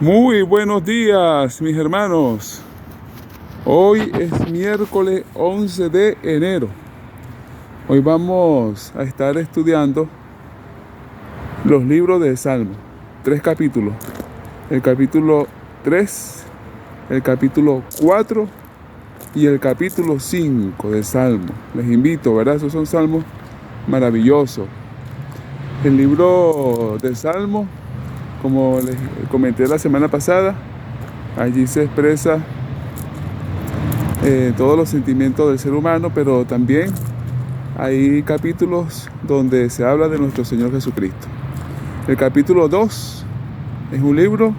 Muy buenos días, mis hermanos. Hoy es miércoles 11 de enero. Hoy vamos a estar estudiando los libros de Salmo. 3 capítulos. El capítulo 3, el capítulo 4 y el capítulo 5 de Salmo. Les invito, ¿verdad? Esos son salmos maravillosos. El libro de Salmo, como les comenté la semana pasada, allí se expresa todos los sentimientos del ser humano, pero también hay capítulos donde se habla de nuestro Señor Jesucristo. El capítulo 2 es un libro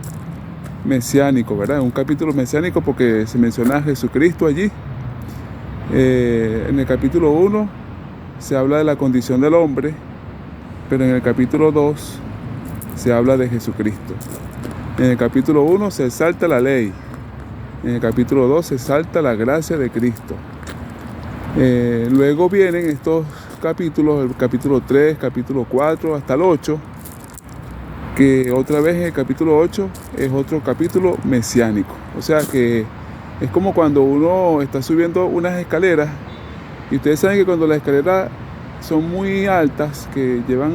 mesiánico, ¿verdad? Un capítulo mesiánico porque se menciona a Jesucristo allí. En el capítulo 1 se habla de la condición del hombre, pero en el capítulo 2 se habla de Jesucristo. En el capítulo 1 se exalta la ley. En el capítulo 2 se exalta la gracia de Cristo. Luego vienen estos capítulos, el capítulo 3, capítulo 4, hasta el 8, que otra vez en el capítulo 8 es otro capítulo mesiánico. O sea que es como cuando uno está subiendo unas escaleras, y ustedes saben que cuando las escaleras son muy altas, que llevan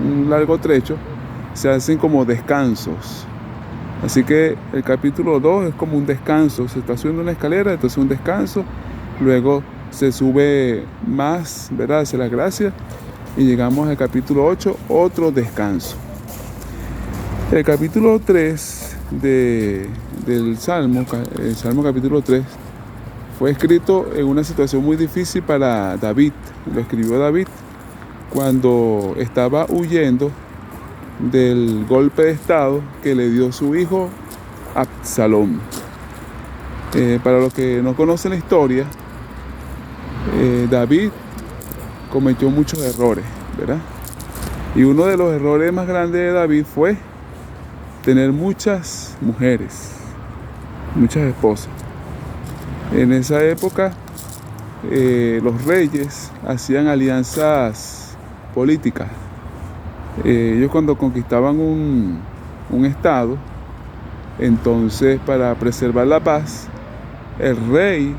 un largo trecho, se hacen como descansos. Así que el capítulo 2 es como un descanso. Se está subiendo una escalera, entonces un descanso. Luego se sube más, ¿verdad? Hacia la gracia. Y llegamos al capítulo 8, otro descanso. El capítulo 3 del Salmo, el Salmo capítulo 3, fue escrito en una situación muy difícil para David. Lo escribió David cuando estaba huyendo del golpe de estado que le dio su hijo Absalón. Para los que no conocen la historia, David cometió muchos errores, ¿verdad? Y uno de los errores más grandes de David fue tener muchas mujeres, muchas esposas. En esa época, los reyes hacían alianzas políticas. Ellos cuando conquistaban un estado, entonces para preservar la paz, el rey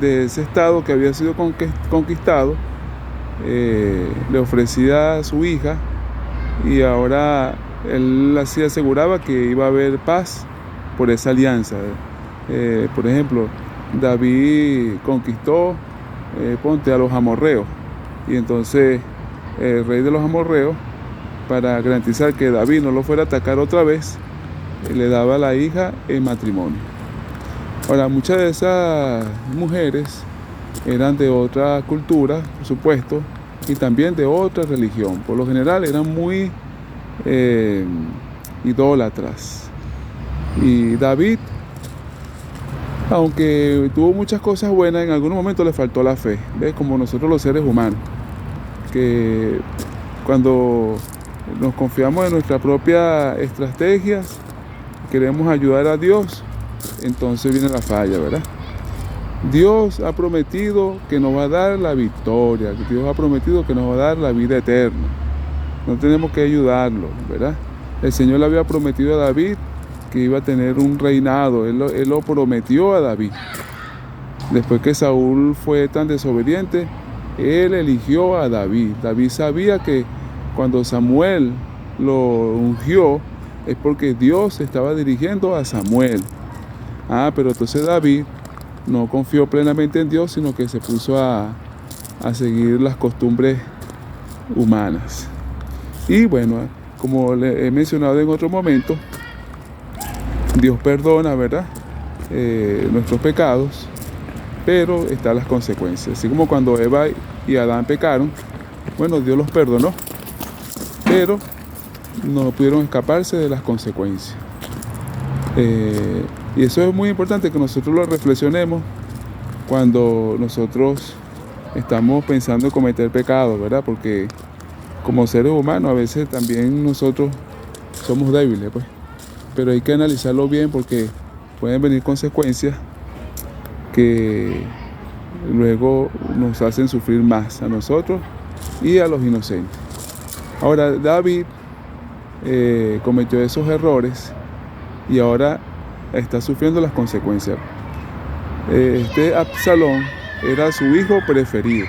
de ese estado que había sido conquistado le ofrecía a su hija, y ahora él así aseguraba que iba a haber paz por esa alianza. Por ejemplo, David conquistó, ponte, a los amorreos, y entonces el rey de los amorreos, para garantizar que David no lo fuera a atacar otra vez, le daba a la hija en matrimonio. Ahora, muchas de esas mujeres eran de otra cultura, por supuesto, y también de otra religión. Por lo general eran muy idólatras. Y David, aunque tuvo muchas cosas buenas, en algún momento le faltó la fe. ¿Ves? Como nosotros los seres humanos, que cuando nos confiamos en nuestras propias estrategias, queremos ayudar a Dios, entonces viene la falla, ¿verdad? Dios ha prometido que nos va a dar la victoria, Dios ha prometido que nos va a dar la vida eterna. No tenemos que ayudarlo, ¿verdad? El Señor le había prometido a David que iba a tener un reinado. Él lo prometió a David. Después que Saúl fue tan desobediente, él eligió a David. David sabía que cuando Samuel lo ungió es porque Dios se estaba dirigiendo a Samuel. Pero entonces David no confió plenamente en Dios, sino que se puso a seguir las costumbres humanas. Y bueno, como le he mencionado en otro momento, Dios perdona, ¿verdad? Nuestros pecados, pero están las consecuencias. Así como cuando Eva y Adán pecaron, bueno, Dios los perdonó, pero no pudieron escaparse de las consecuencias. Y eso es muy importante que nosotros lo reflexionemos cuando nosotros estamos pensando en cometer pecado, ¿verdad? Porque como seres humanos a veces también nosotros somos débiles, pues. Pero hay que analizarlo bien porque pueden venir consecuencias que luego nos hacen sufrir más a nosotros y a los inocentes. Ahora, David cometió esos errores y ahora está sufriendo las consecuencias. Este Absalón era su hijo preferido.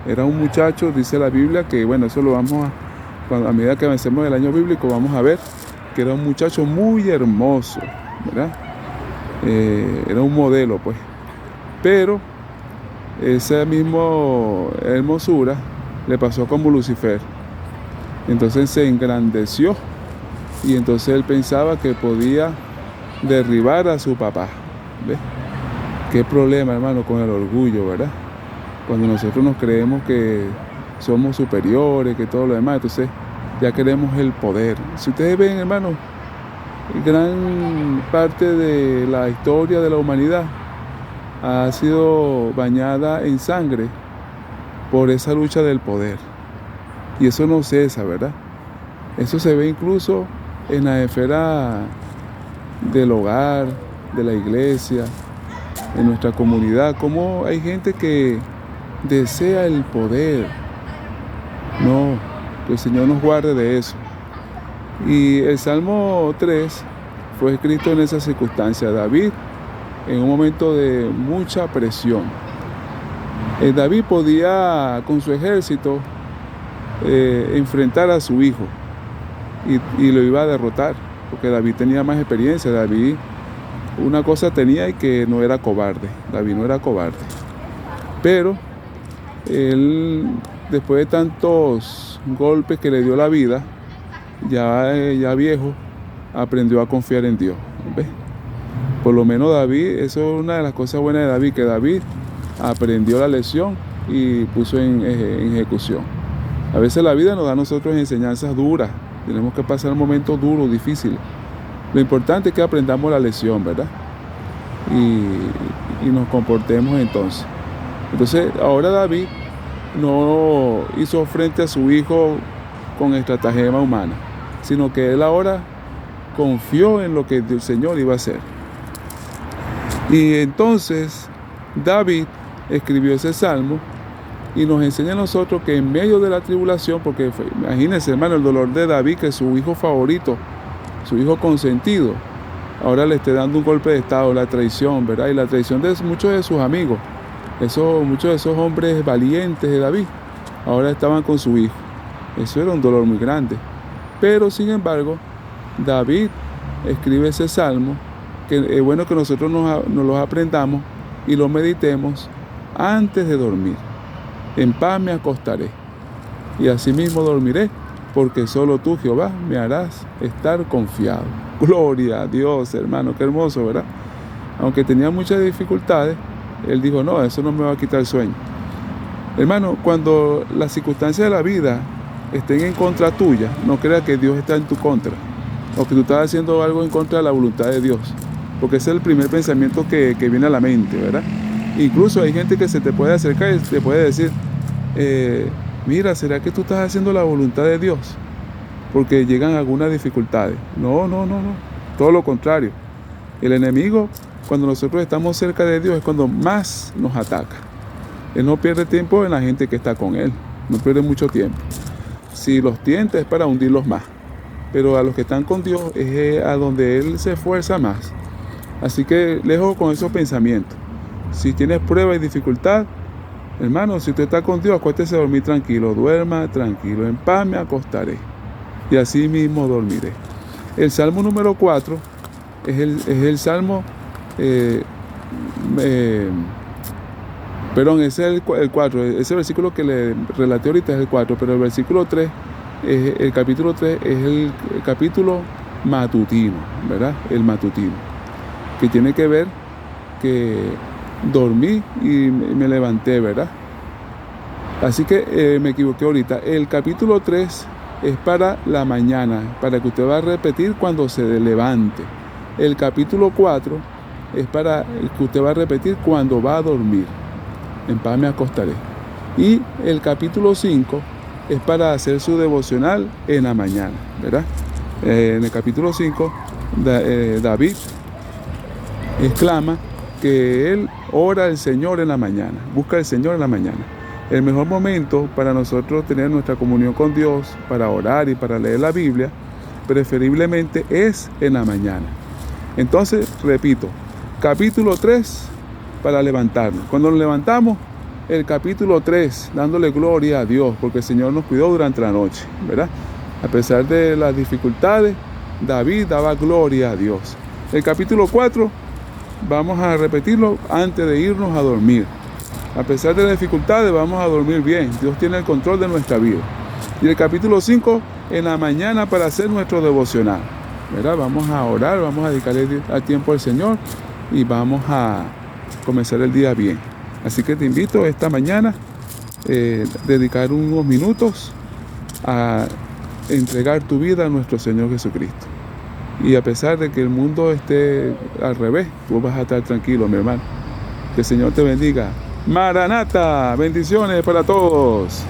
Era un muchacho, dice la Biblia, que bueno, eso lo vamos a medida que avancemos el año bíblico, vamos a ver que era un muchacho muy hermoso, ¿verdad? Era un modelo, pues. Pero esa misma hermosura le pasó como Lucifer. Entonces se engrandeció y entonces él pensaba que podía derribar a su papá. ¿Ves? Qué problema, hermano, con el orgullo, ¿verdad? Cuando nosotros nos creemos que somos superiores, que todo lo demás, entonces ya queremos el poder. Si ustedes ven, hermano, gran parte de la historia de la humanidad ha sido bañada en sangre por esa lucha del poder. Y eso no cesa, ¿verdad? Eso se ve incluso en la esfera del hogar, de la iglesia, en nuestra comunidad, como hay gente que desea el poder. No, que el Señor nos guarde de eso. Y el Salmo 3 fue escrito en esa circunstancia. David, en un momento de mucha presión. David podía, con su ejército, enfrentar a su hijo y lo iba a derrotar, porque David tenía más experiencia. David una cosa tenía, y que no era cobarde. David no era cobarde. Pero él, después de tantos golpes que le dio la vida, ya viejo, aprendió a confiar en Dios. ¿Ves? Por lo menos David, eso es una de las cosas buenas de David, que David aprendió la lección y puso en ejecución. A veces la vida nos da a nosotros enseñanzas duras. Tenemos que pasar momentos duros, difíciles. Lo importante es que aprendamos la lección, ¿verdad? Y nos comportemos entonces. Entonces, ahora David no hizo frente a su hijo con estratagema humana, sino que él ahora confió en lo que el Señor iba a hacer. Y entonces David escribió ese salmo y nos enseña a nosotros que en medio de la tribulación, porque imagínense, hermano, el dolor de David, que su hijo favorito, su hijo consentido, ahora le esté dando un golpe de estado, la traición, ¿verdad? Y la traición de muchos de sus amigos, muchos de esos hombres valientes de David, ahora estaban con su hijo. Eso era un dolor muy grande. Pero sin embargo, David escribe ese salmo, que es bueno que nosotros nos los aprendamos y lo meditemos antes de dormir. En paz me acostaré, y asimismo dormiré, porque solo tú, Jehová, me harás estar confiado. Gloria a Dios, hermano, qué hermoso, ¿verdad? Aunque tenía muchas dificultades, él dijo, no, eso no me va a quitar el sueño. Hermano, cuando las circunstancias de la vida estén en contra tuya, no creas que Dios está en tu contra, o que tú estás haciendo algo en contra de la voluntad de Dios, porque ese es el primer pensamiento que viene a la mente, ¿verdad? Incluso hay gente que se te puede acercar y te puede decir, mira, ¿será que tú estás haciendo la voluntad de Dios? Porque llegan algunas dificultades. No, todo lo contrario. El enemigo, cuando nosotros estamos cerca de Dios, es cuando más nos ataca. Él no pierde tiempo en la gente que está con él, no pierde mucho tiempo. Si los tienta es para hundirlos más, pero a los que están con Dios es a donde él se esfuerza más. Así que lejos con esos pensamientos. Si tienes prueba y dificultad, hermano, si usted está con Dios, acuéstese a dormir tranquilo, duerma tranquilo, en paz me acostaré, y así mismo dormiré. El Salmo número 4 es el Salmo, perdón, ese es el 4, ese versículo que le relaté ahorita es el 4, pero el versículo 3, el capítulo 3 es el capítulo matutino, ¿verdad? El matutino, que tiene que ver que dormí y me levanté, ¿verdad? Así que me equivoqué ahorita. El capítulo 3 es para la mañana, para que usted va a repetir cuando se levante. El capítulo 4 es para que usted va a repetir cuando va a dormir. En paz me acostaré. Y el capítulo 5 es para hacer su devocional en la mañana, ¿verdad? En el capítulo 5, David exclama que él ora al Señor en la mañana, busca al Señor en la mañana. El mejor momento para nosotros tener nuestra comunión con Dios, para orar y para leer la Biblia, preferiblemente es en la mañana. Entonces, repito, capítulo 3 para levantarnos. Cuando nos levantamos, el capítulo 3, dándole gloria a Dios, porque el Señor nos cuidó durante la noche, ¿verdad? A pesar de las dificultades, David daba gloria a Dios. El capítulo 4, vamos a repetirlo antes de irnos a dormir. A pesar de las dificultades, vamos a dormir bien. Dios tiene el control de nuestra vida. Y el capítulo 5, en la mañana para hacer nuestro devocional, ¿verdad? Vamos a orar, vamos a dedicarle al tiempo al Señor y vamos a comenzar el día bien. Así que te invito esta mañana a dedicar unos minutos a entregar tu vida a nuestro Señor Jesucristo. Y a pesar de que el mundo esté al revés, tú vas a estar tranquilo, mi hermano. Que el Señor te bendiga. Maranata, bendiciones para todos.